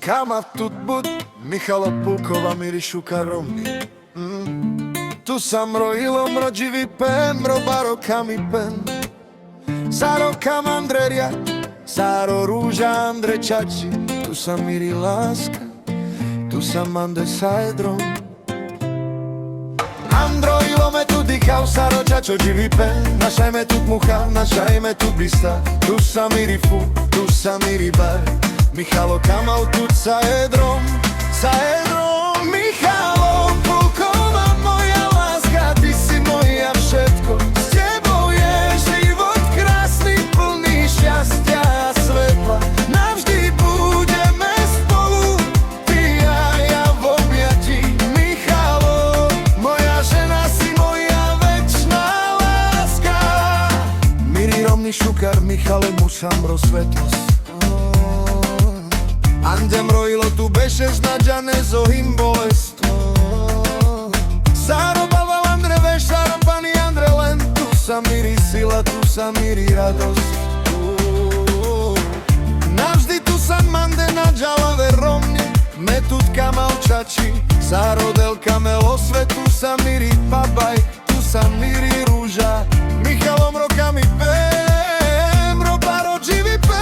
Kama тут буд, Михала Пулкова, Миришу Каромни. Tu sam rojilo mrođivi pen, robaro kami pen. Saro kam Andrerja, Saro ruža Andre Čači. Tu sam miri laska, tu sam ande saedrom. Androjilo me tu dikao, Saro Čačo dživi pen. Našaj me tu muha, našaj me tu blista. Tu sam miri fu, tu sam miri bar. Mihalo Kamal tu saedrom, saedrom. Mihalo Pulkova, moja láska, ty si moja všetko. S tebou je život krásny, plný šťastia a svetla. Navždy budeme spolu, ty a ja v objatí. Michalo, moja žena, si moja večná láska. Miri Romni Šukar, Michale musam rozsvetlost. Andem rojilo tu bešeš nađane zohim bolest. Saro balval Andre veš, Saro pani Andre len. Tu sa miri sila, tu sa miri radost. Navždy tu sa mande nađalave Romni. Metut Kamal Čači, Saro del Kamel osve. Tu sa miri babaj, tu sa miri ruža. Michalom rokami pem, robaro dživi pem.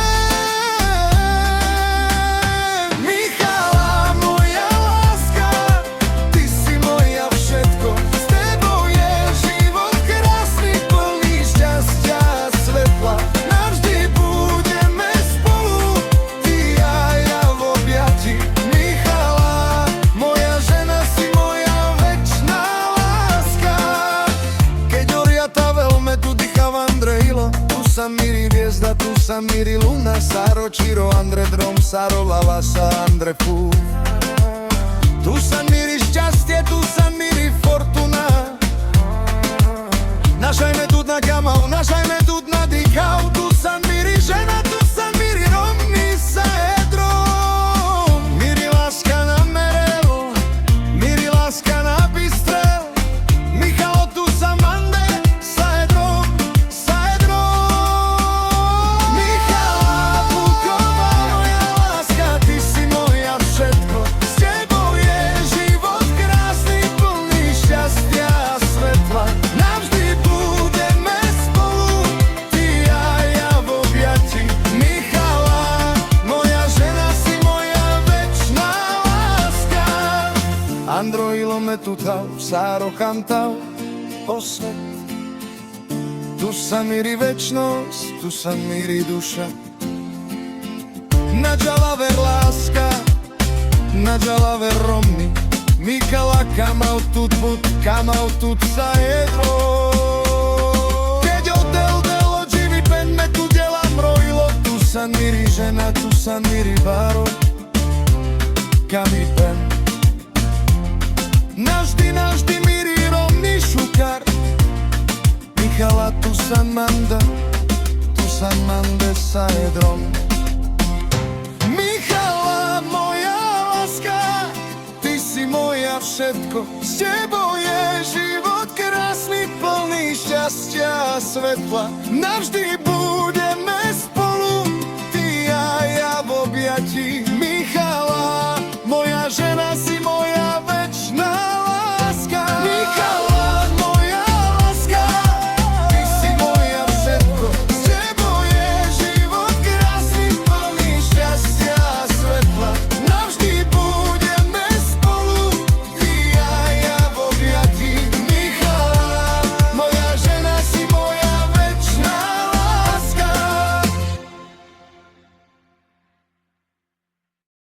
Tu sa miri hviezda, tu sa miri luna. Saro Čiro, Andre Drom, Saro Lavasa, Andre Fu. Tu sa miri šťastie, tu sa miri fortuna. Našajme tu na Kamal, našajme tu na Dikau. Tu sa miri žena, tu sa miri Romni saedrom. Miri láska na Merel, miri láska na Bystrel. Michalo tu sa mande saedrom, saedrom. Michala Pulkova, moja láska, ty si moja všetko. S tebou je život krásny, plný šťastia a svetla. Navždy budeme spolu, ty a ja v objati. Michala, moja žena, si moja večná láska. Androjilo me tutal, Saro kantal osvet. Tu sa miri večnosť, tu sa miri duša. Nađala ver láska, nađala ver Romni. Michala Kamal tut bud, Kamal tut saedro. Keď odel delo dživi pen, me tu delam rojilo. Tu sa miri žena, tu sa miri baro kami pen. Navždy, navždy miri Romni Šukar. Michala tu sa manda, tu sa mande saedrom. Michala, moja láska, ty si moja všetko. S tebou je život krásny, plný šťastia a svetla. Navždy budeme spolu, ty a ja v objatí.